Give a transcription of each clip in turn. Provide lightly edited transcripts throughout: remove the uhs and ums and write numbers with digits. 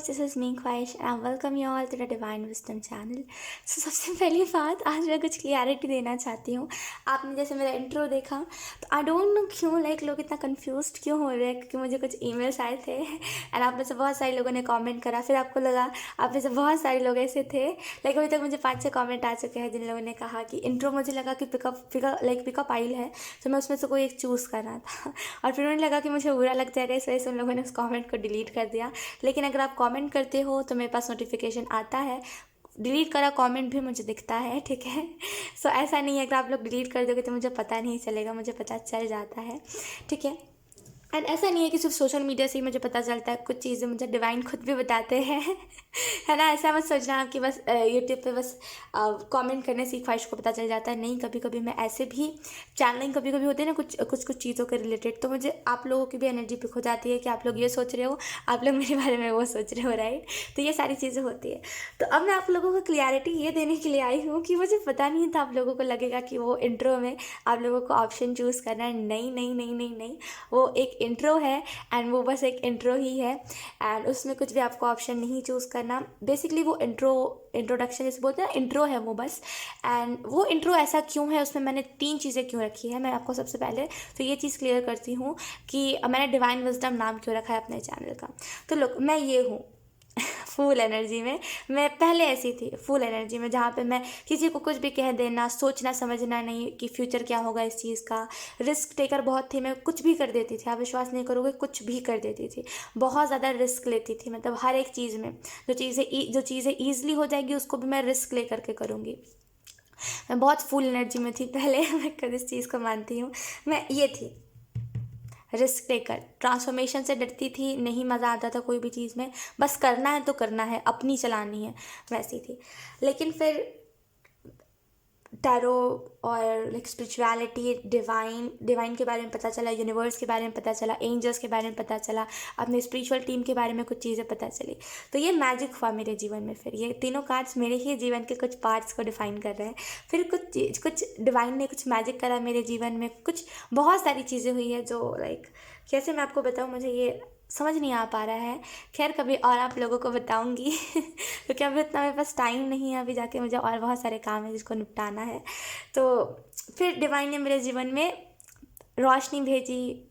This is me Khwahish and I welcome you all to the divine wisdom channel. So सबसे पहली बात, आज मैं कुछ क्लियरिटी देना चाहती हूँ। आपने जैसे मेरा इंट्रो देखा तो आई डोंट नो क्यों लोग इतना कंफ्यूज्ड क्यों हो रहे हैं, क्योंकि मुझे कुछ ईमेल्स आए थे एंड आप में से बहुत सारे लोगों ने कमेंट करा। फिर आपको लगा, आप में से बहुत सारे लोग ऐसे थे अभी तक मुझे 5-6 कमेंट आ चुके हैं जिन लोगों ने कहा कि इंट्रो मुझे लगा कि पिकअप आइल है, तो मैं उसमें से कोई एक चूज़ करना था और फिर उन्हें लगा कि मुझे बुरा लग जाएगा, इस वजह से उन लोगों ने उस कमेंट को डिलीट कर दिया। लेकिन अगर आप कमेंट करते हो तो मेरे पास नोटिफिकेशन आता है, डिलीट करा कमेंट भी मुझे दिखता है, ठीक है। सो ऐसा नहीं है अगर आप लोग डिलीट कर दोगे तो मुझे पता नहीं चलेगा, मुझे पता चल जाता है, ठीक है। एंड ऐसा नहीं है कि सिर्फ सोशल मीडिया से ही मुझे पता चलता है, कुछ चीज़ें मुझे डिवाइन खुद भी बताते हैं है ना। ऐसा मत सोचना कि बस यूट्यूब पे बस कमेंट करने से ही ख्वाहिश को पता चल जाता है। नहीं, कभी कभी मैं ऐसे भी चैनलिंग कभी कभी होते हैं ना कुछ चीज़ों के रिलेटेड, तो मुझे आप लोगों की भी एनर्जी पिक हो जाती है कि आप लोग ये सोच रहे हो, आप लोग मेरे बारे में वो सोच रहे हो, राइट। तो ये सारी चीज़ें होती है। तो अब मैं आप लोगों को क्लियरिटी ये देने के लिए आई हूँ कि मुझे पता नहीं था आप लोगों को लगेगा कि वो इंट्रो में आप लोगों को ऑप्शन चूज़ करना है। नहीं नहीं नहीं नहीं नहीं, वो एक इंट्रो है एंड वो बस एक इंट्रो ही है एंड उसमें कुछ भी आपको ऑप्शन नहीं चूज़ करना। बेसिकली वो इंट्रोडक्शन जैसे बोलते हैं, इंट्रो है वो बस। एंड वो इंट्रो ऐसा क्यों है, उसमें मैंने 3 चीज़ें क्यों रखी है, मैं आपको सबसे पहले तो ये चीज़ क्लियर करती हूँ कि मैंने डिवाइन विजडम नाम क्यों रखा है अपने चैनल का। तो लोग, मैं ये हूँ फुल एनर्जी में। मैं पहले ऐसी थी फुल एनर्जी में, जहाँ पे मैं किसी को कुछ भी कह देना, सोचना समझना नहीं कि फ्यूचर क्या होगा इस चीज़ का। रिस्क टेकर बहुत थी, मैं कुछ भी कर देती थी, आप विश्वास नहीं करोगे, कुछ भी कर देती थी। बहुत ज़्यादा रिस्क लेती थी, मतलब हर एक चीज़ में जो चीज़ें ईजिली हो जाएगी उसको भी मैं रिस्क ले करके करूँगी। मैं बहुत फुल एनर्जी में थी पहले मैं खुद इस चीज़ को मानती हूँ। मैं ये थी रिस्क टेकर, ट्रांसफॉर्मेशन से डरती थी, नहीं मज़ा आता था कोई भी चीज़ में, बस करना है तो करना है, अपनी चलानी है, वैसी थी। लेकिन फिर टैरो और स्पिरिचुअलिटी, डिवाइन के बारे में पता चला, यूनिवर्स के बारे में पता चला, एंजल्स के बारे में पता चला, अपने स्पिरिचुअल टीम के बारे में कुछ चीज़ें पता चली। तो ये मैजिक हुआ मेरे जीवन में। फिर ये तीनों कार्ड्स मेरे ही जीवन के कुछ पार्ट्स को डिफाइन कर रहे हैं। फिर कुछ डिवाइन ने कुछ मैजिक करा मेरे जीवन में, कुछ बहुत सारी चीज़ें हुई है जो कैसे मैं आपको बताऊँ, मुझे ये समझ नहीं आ पा रहा है। खैर कभी और आप लोगों को बताऊंगी क्योंकि अभी उतना मेरे पास टाइम नहीं है, अभी जाके मुझे और बहुत सारे काम है जिसको निपटाना है। तो फिर डिवाइन ने मेरे जीवन में रोशनी भेजी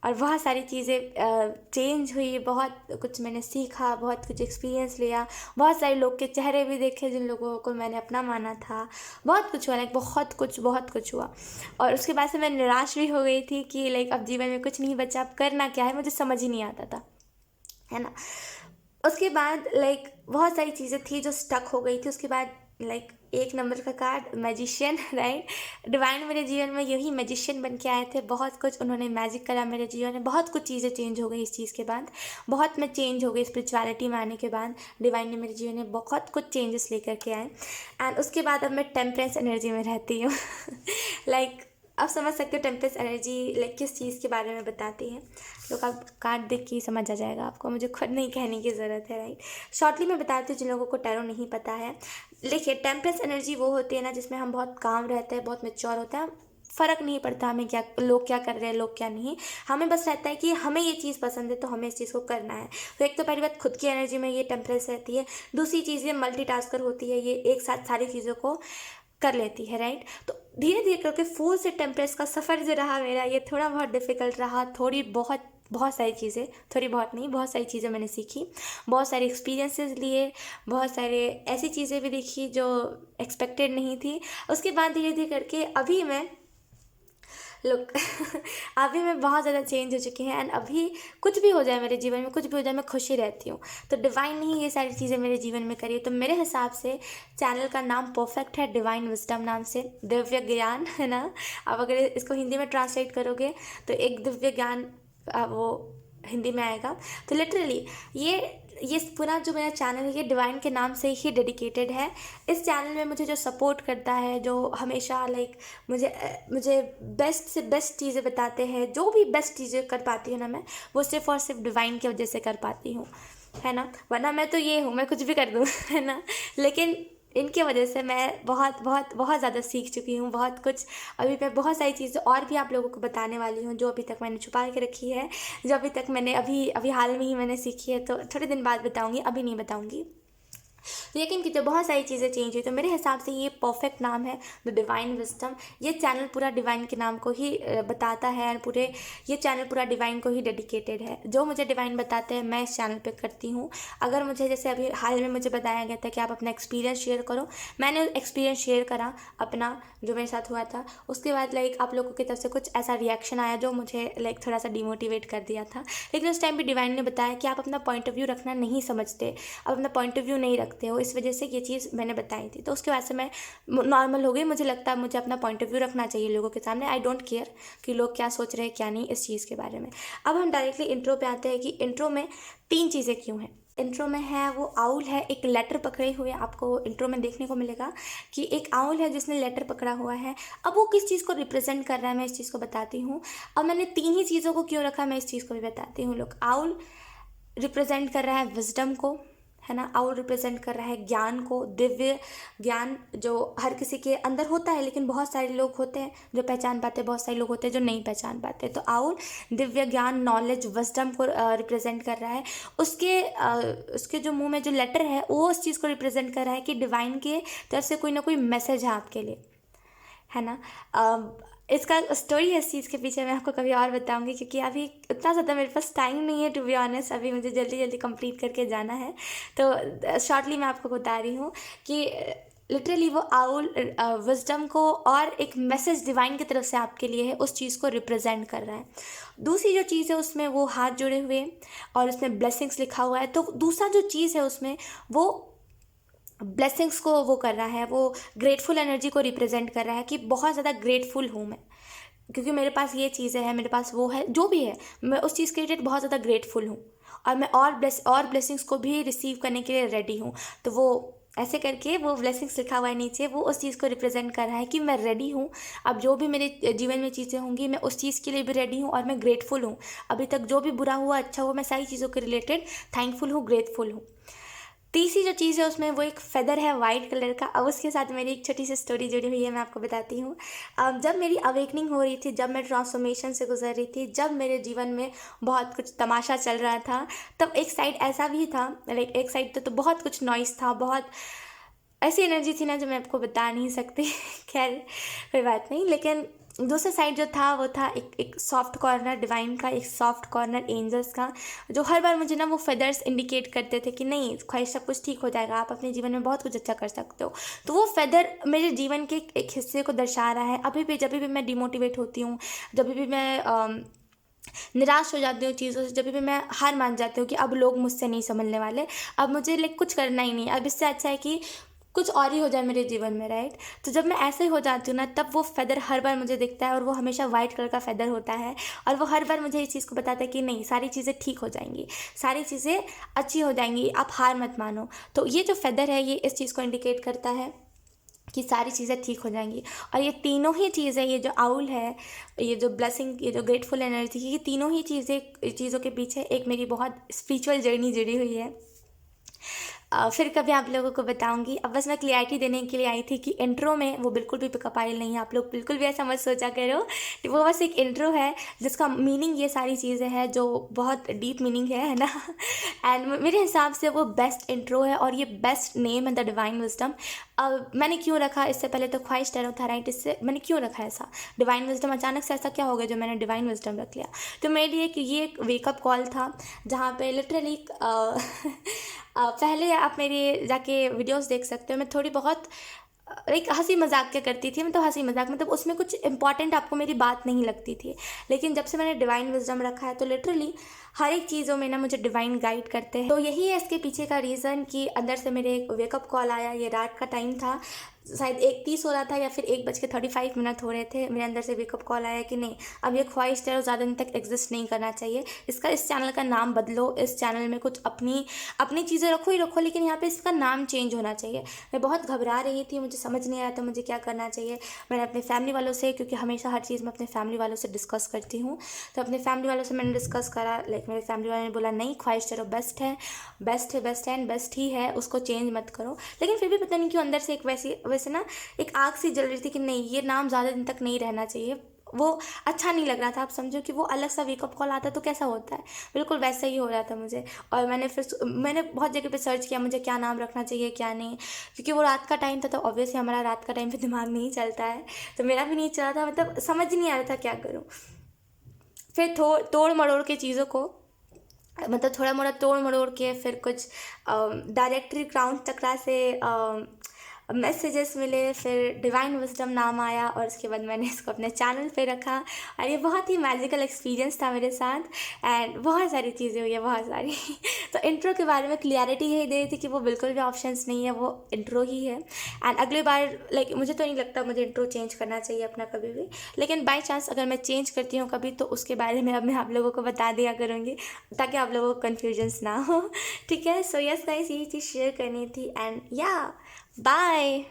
और बहुत सारी चीज़ें चेंज हुई, बहुत कुछ मैंने सीखा, बहुत कुछ एक्सपीरियंस लिया, बहुत सारे लोग के चेहरे भी देखे जिन लोगों को मैंने अपना माना था। बहुत कुछ हुआ, बहुत कुछ हुआ। और उसके बाद से मैं निराश भी हो गई थी कि अब जीवन में कुछ नहीं बचा, अब करना क्या है, मुझे समझ ही नहीं आता था, है ना। उसके बाद बहुत सारी चीज़ें थी जो स्टक हो गई थी। उसके बाद एक नंबर का कार्ड मैजिशियन, राइट। डिवाइन मेरे जीवन में यही मैजिशियन बन के आए थे। बहुत कुछ उन्होंने मैजिक करा मेरे जीवन में, बहुत कुछ चीज़ें चेंज हो गई इस चीज़ के बाद, बहुत मैं चेंज हो गई स्पिरिचुअलिटी में आने के बाद। डिवाइन ने मेरे जीवन में बहुत कुछ चेंजेस लेकर के आए एंड उसके बाद अब मैं टेम्परेंस एनर्जी में रहती हूँ आप समझ सकते हो टेम्परेंस एनर्जी किस चीज़ के बारे में बताती है। लोग आप कार्ड देख के ही समझ आ जाएगा आपको, मुझे खुद नहीं कहने की ज़रूरत है, राइट। शॉर्टली मैं बताती हूँ जिन लोगों को टैरो नहीं पता है। देखिए, टेम्परेंस एनर्जी वो होती है ना जिसमें हम बहुत काम रहते हैं, बहुत मैच्योर होता है, फ़र्क नहीं पड़ता हमें लोग क्या कर रहे हैं, लोग क्या नहीं। हमें बस रहता है कि हमें ये चीज़ पसंद है तो हमें इस चीज़ को करना है। तो एक तो पहली बात, खुद की एनर्जी में ये टेम्परेंस रहती है। दूसरी चीज़, ये मल्टीटास्कर होती है, ये एक साथ सारी चीज़ों को कर लेती है, राइट। तो धीरे धीरे करके फूल से टेम्परेंस का सफ़र जो रहा मेरा, ये थोड़ा बहुत डिफ़िकल्ट रहा। बहुत सारी चीज़ें, थोड़ी बहुत नहीं, बहुत सारी चीज़ें मैंने सीखी, बहुत सारे एक्सपीरियंसेस लिए, बहुत सारे ऐसी चीज़ें भी देखी जो एक्सपेक्टेड नहीं थी। उसके बाद धीरे धीरे करके अभी मैं अभी मैं बहुत ज़्यादा चेंज हो चुकी हैं एंड अभी कुछ भी हो जाए मेरे जीवन में, कुछ भी हो जाए, मैं खुशी रहती हूँ। तो डिवाइन ने ही ये सारी चीज़ें मेरे जीवन में करी। तो मेरे हिसाब से चैनल का नाम परफेक्ट है, डिवाइन विजडम नाम से, दिव्य ज्ञान, है ना। अब अगर इसको हिंदी में ट्रांसलेट करोगे तो एक दिव्य ज्ञान वो हिंदी में आएगा। तो लिटरली ये पूरा जो मेरा चैनल है ये डिवाइन के नाम से ही डेडिकेटेड है। इस चैनल में मुझे जो सपोर्ट करता है, जो हमेशा मुझे बेस्ट से बेस्ट चीज़ें बताते हैं, जो भी बेस्ट चीज़ें कर पाती हूँ ना मैं, वो सिर्फ़ और सिर्फ डिवाइन की वजह से कर पाती हूँ, है ना। वरना मैं तो ये हूँ, मैं कुछ भी कर दूँ है ना। लेकिन इनकी वजह से मैं बहुत बहुत बहुत ज़्यादा सीख चुकी हूँ, बहुत कुछ। अभी मैं बहुत सारी चीज़ें और भी आप लोगों को बताने वाली हूँ जो अभी तक मैंने छुपा के रखी है, जो अभी तक मैंने अभी अभी हाल में ही मैंने सीखी है, तो थोड़े दिन बाद बताऊँगी, अभी नहीं बताऊँगी। तो यकीन कीजिए बहुत सारी चीज़ें चेंज हुई, तो मेरे हिसाब से ये परफेक्ट नाम है द डिवाइन विजडम। ये चैनल पूरा डिवाइन के नाम को ही बताता है, पूरे ये चैनल पूरा डिवाइन को ही डेडिकेटेड है। जो मुझे डिवाइन बताते हैं मैं इस चैनल पे करती हूँ। अगर मुझे जैसे अभी हाल में मुझे बताया गया था कि आप अपना एक्सपीरियंस शेयर करो, मैंने एक्सपीरियंस शेयर करा अपना जो मेरे साथ हुआ था। उसके बाद लाइक आप लोगों की तरफ से कुछ ऐसा रिएक्शन आया जो मुझे लाइक थोड़ा सा डिमोटिवेट कर दिया था, लेकिन उस टाइम भी डिवाइन ने बताया कि आप अपना पॉइंट ऑफ व्यू रखना नहीं समझते, आप अपना पॉइंट ऑफ व्यू नहीं रखते हो, इस वजह से ये चीज़ मैंने बताई थी। तो उसके बाद से मैं नॉर्मल हो गई। मुझे लगता है मुझे अपना पॉइंट ऑफ व्यू रखना चाहिए लोगों के सामने। आई डोंट केयर कि लोग क्या सोच रहे हैं क्या नहीं इस चीज़ के बारे में। अब हम डायरेक्टली इंट्रो पे आते हैं कि इंट्रो में 3 चीज़ें क्यों हैं। इंट्रो में है वो आउल है, एक लेटर पकड़े हुए आपको इंट्रो में देखने को मिलेगा कि एक आउल है जिसने लेटर पकड़ा हुआ है। अब वो किस चीज़ को रिप्रेजेंट कर रहा है मैं इस चीज़ को बताती हूँ। अब मैंने 3 ही चीज़ों को क्यों रखा मैं इस चीज़ को भी बताती हूँ। लोग, आउल रिप्रेजेंट कर रहा है विजडम को, है ना। आउल रिप्रेजेंट कर रहा है ज्ञान को, दिव्य ज्ञान जो हर किसी के अंदर होता है, लेकिन बहुत सारे लोग होते हैं जो पहचान पाते हैं, बहुत सारे लोग होते हैं जो नहीं पहचान पाते। तो आउल दिव्य ज्ञान, नॉलेज, विजडम को रिप्रेजेंट कर रहा है। उसके जो मुंह में जो लेटर है वो उस चीज़ को रिप्रेजेंट कर रहा है कि डिवाइन के तरफ से कोई ना कोई मैसेज है आपके लिए, है ना। इसका स्टोरी है इस चीज़ के पीछे, मैं आपको कभी और बताऊंगी, क्योंकि अभी इतना ज़्यादा मेरे पास टाइम नहीं है टू बी ऑनेस्ट। अभी मुझे जल्दी जल्दी कंप्लीट करके जाना है, तो शॉर्टली मैं आपको बता रही हूँ कि लिटरली वो आउल विजडम को और एक मैसेज डिवाइन की तरफ से आपके लिए है, उस चीज़ को रिप्रेजेंट कर रहा है। दूसरी जो चीज़ है उसमें वो हाथ जुड़े हुए और उसमें ब्लेसिंग्स लिखा हुआ है। तो दूसरा जो चीज़ है उसमें वो ब्लेसिंग्स को वो कर रहा है, वो ग्रेटफुल एनर्जी को रिप्रेजेंट कर रहा है कि बहुत ज़्यादा ग्रेटफुल हूँ मैं, क्योंकि मेरे पास ये चीज़ें हैं, मेरे पास वो है, जो भी है मैं उस चीज़ के लिए बहुत ज़्यादा ग्रेटफुल हूँ और मैं और ब्लेसिंग्स को भी रिसीव करने के लिए रेडी हूँ। तो वो ऐसे करके वो ब्लेसिंग्स लिखा हुआ है नीचे, वो उस चीज़ को रिप्रेजेंट कर रहा है कि मैं रेडी हूँ। अब जो भी मेरे जीवन में चीज़ें होंगी मैं उस चीज़ के लिए भी रेडी हूँ और मैं ग्रेटफुल हूँ। अभी तक जो भी बुरा हुआ अच्छा हुआ मैं सारी चीज़ों के रिलेटेड थैंकफुल हूँ, ग्रेटफुल हूँ। तीसरी जो चीज़ है उसमें वो एक फेदर है वाइट कलर का। अब उसके साथ मेरी एक छोटी सी स्टोरी जुड़ी हुई है, मैं आपको बताती हूँ। जब मेरी अवेकनिंग हो रही थी, जब मैं ट्रांसफॉर्मेशन से गुजर रही थी, जब मेरे जीवन में बहुत कुछ तमाशा चल रहा था, तब एक साइड ऐसा भी था, लाइक एक साइड तो बहुत कुछ नॉइस था, बहुत ऐसी एनर्जी थी ना जो मैं आपको बता नहीं सकती खैर कोई बात नहीं। लेकिन दूसरा साइड जो था वो था एक सॉफ्ट कॉर्नर डिवाइन का, एक सॉफ्ट कॉर्नर एंजल्स का, जो हर बार मुझे ना वो फेदर्स इंडिकेट करते थे कि नहीं ख्वाहिश, सब कुछ ठीक हो जाएगा, आप अपने जीवन में बहुत कुछ अच्छा कर सकते हो। तो वो फेदर मेरे जीवन के एक हिस्से को दर्शा रहा है। अभी भी जब भी मैं डिमोटिवेट होती हूँ, जब भी मैं निराश हो जाती हूँ चीज़ों से, जब भी मैं हार मान जाती हूँ कि अब लोग मुझसे नहीं समझने वाले, अब मुझे लाइक कुछ करना ही नहीं, अब इससे अच्छा है कि कुछ और ही हो जाए मेरे जीवन में, राइट। तो जब मैं ऐसे हो जाती हूँ ना, तब वो फेदर हर बार मुझे दिखता है और वो हमेशा वाइट कलर का फेदर होता है और वो हर बार मुझे इस चीज़ को बताता है कि नहीं सारी चीज़ें ठीक हो जाएंगी, सारी चीज़ें अच्छी हो जाएंगी, आप हार मत मानो। तो ये जो फेदर है ये इस चीज़ को इंडिकेट करता है कि सारी चीज़ें ठीक हो जाएंगी। और ये तीनों ही चीज़ें, ये जो आउल है, ये जो ब्लेसिंग, ये जो ग्रेटफुल एनर्जी, ये तीनों ही चीज़ों के पीछे एक मेरी बहुत स्पिरिचुअल जर्नी जुड़ी हुई है। फिर कभी आप लोगों को बताऊंगी। अब बस मैं क्लियरिटी देने के लिए आई थी कि इंट्रो में वो बिल्कुल भी पिकअप आइल नहीं है, आप लोग बिल्कुल भी ऐसा मत सोचा करो। वो बस एक इंट्रो है जिसका मीनिंग ये सारी चीज़ें हैं, जो बहुत डीप मीनिंग है ना। एंड मेरे हिसाब से वो बेस्ट इंट्रो है और ये बेस्ट नेम है द डिवाइन विजडम। अब मैंने क्यों रखा, इससे पहले तो ख्वाहिश टैरो था, राइट। इससे मैंने क्यों रखा ऐसा डिवाइन विजडम, अचानक से ऐसा क्या हो गया जो मैंने डिवाइन विजडम रख लिया। तो मेरे लिए कि ये एक वेकअप कॉल था, जहाँ पे लिटरली पहले आप मेरी जाके वीडियोस देख सकते हो, मैं थोड़ी बहुत एक हंसी मजाक के करती थी, मतलब हंसी मजाक, मतलब उसमें कुछ इंपॉर्टेंट आपको मेरी बात नहीं लगती थी। लेकिन जब से मैंने डिवाइन विजडम रखा है तो लिटरली हर एक चीज़ों में ना मुझे डिवाइन गाइड करते हैं। तो यही है इसके पीछे का रीज़न कि अंदर से मेरे एक वेकअप कॉल आया, ये रात का टाइम था, शायद 1:30 हो रहा था या फिर 1:35 हो रहे थे, मेरे अंदर से वेकअप कॉल आया कि नहीं, अब ये ख्वाहिश तेरा ज़्यादा दिन तक एग्जिस्ट नहीं करना चाहिए, इस चैनल का नाम बदलो, इस चैनल में कुछ अपनी अपनी चीज़ें रखो ही रखो, लेकिन यहाँ पे इसका नाम चेंज होना चाहिए। मैं बहुत घबरा रही थी, मुझे समझ नहीं आया था मुझे क्या करना चाहिए। मैंने अपने फैमिली वालों से, क्योंकि हमेशा हर चीज़ मैं अपने फैमिली वालों से डिस्कस करती हूँ, तो अपने फैमिली वालों से मैंने डिस्कस करा। लाइक मेरे फैमिली वालों ने बोला नहीं, ख्वाहिश तेरा बेस्ट है, बेस्ट है, बेस्ट है एंड बेस्ट ही है, उसको चेंज मत करो। लेकिन फिर भी पता नहीं क्यों अंदर से एक वैसे ना एक आग सी जल रही थी कि नहीं, ये नाम ज़्यादा दिन तक नहीं रहना चाहिए। वो अच्छा नहीं लग रहा था। आप समझो कि वो अलग सा वेकअप कॉल आता तो कैसा होता है, बिल्कुल वैसा ही हो रहा था मुझे। और मैंने बहुत जगह पे सर्च किया मुझे क्या नाम रखना चाहिए क्या नहीं, क्योंकि वो रात का टाइम था, तो ऑब्वियसली हमारा रात का टाइम पे दिमाग नहीं चलता है, तो मेरा भी नहीं चला था, मतलब समझ नहीं आ रहा था क्या करूँ। फिर तोड़ मरोड़ के चीज़ों को, मतलब थोड़ा मोड़ा तोड़ मरोड़ के, फिर कुछ डायरेक्टरी क्राउन चक्रा से मैसेजेस मिले, फिर डिवाइन विजडम नाम आया, और उसके बाद मैंने इसको अपने चैनल पे रखा। और ये बहुत ही मैजिकल एक्सपीरियंस था मेरे साथ, एंड बहुत सारी चीज़ें हुई है, बहुत सारी तो इंट्रो के बारे में क्लियरिटी यही दे रही थी कि वो बिल्कुल भी ऑप्शंस नहीं है, वो इंट्रो ही है। एंड अगली बार लाइक मुझे तो नहीं लगता मुझे इंट्रो चेंज करना चाहिए अपना कभी भी, लेकिन बाई चांस अगर मैं चेंज करती हूँ कभी, तो उसके बारे में अब मैं आप लोगों को बता दिया करूँगी, ताकि आप लोगों को कन्फ्यूजन्स ना हो। ठीक है, सो यस गाइस, यही चीज़ शेयर करनी थी, एंड या बाय।